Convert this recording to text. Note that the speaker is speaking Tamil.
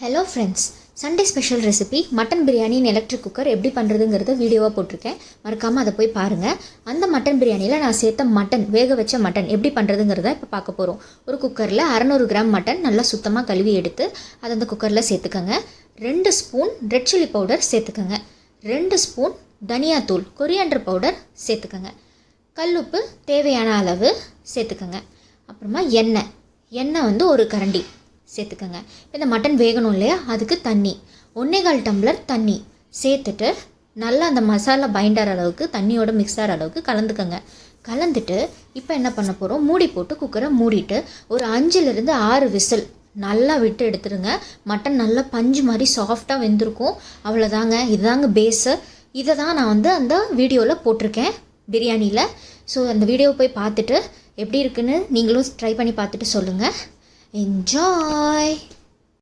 Hello friends, Sunday special recipe mutton biryani இன் எலக்ட்ரிக் குக்கர் எப்படி பண்ணுறதுங்கிறத வீடியோவாக போட்டிருக்கேன். மறக்காமல் அதை போய் பாருங்கள். அந்த மட்டன் பிரியாணியில் நான் சேர்த்த மட்டன், வேக வச்ச மட்டன் எப்படி பண்ணுறதுங்கிறத இப்போ பார்க்க போகிறோம். ஒரு குக்கரில் 600 கிராம் மட்டன் நல்லா சுத்தமாக கழுவி எடுத்து அதை அந்த குக்கரில் சேர்த்துக்கோங்க. 2 ஸ்பூன் ரெட் சில்லி பவுடர் சேர்த்துக்கோங்க. 2 ஸ்பூன் தனியாத்தூள், கொரியாண்டர் பவுடர் சேர்த்துக்கோங்க. கல்லுப்பு தேவையான அளவு சேர்த்துக்கோங்க. அப்புறமா எண்ணெய் வந்து ஒரு கரண்டி சேர்த்துக்கோங்க. இந்த மட்டன் வேகணும் இல்லையா, அதுக்கு தண்ணி 1.25 டம்ளர் தண்ணி சேர்த்துட்டு நல்லா அந்த மசாலா பைண்டர் அளவுக்கு தண்ணியோட மிக்ஸர் அளவுக்கு கலந்துக்கோங்க. கலந்துட்டு இப்போ என்ன பண்ண போகிறோம், மூடி போட்டு குக்கரை மூடிட்டு ஒரு 5லிருந்து 6 விசில் நல்லா விட்டு எடுத்துருங்க. மட்டன் நல்லா பஞ்சு மாதிரி சாஃப்டாக வெந்திருக்கும். அவ்வளோதாங்க, இதுதாங்க பேஸு. இதை தான் நான் வந்து அந்த வீடியோவில் போட்டிருக்கேன் பிரியாணியில். ஸோ அந்த வீடியோவை போய் பார்த்துட்டு எப்படி இருக்குன்னு நீங்களும் ட்ரை பண்ணி பார்த்துட்டு சொல்லுங்கள். Enjoy!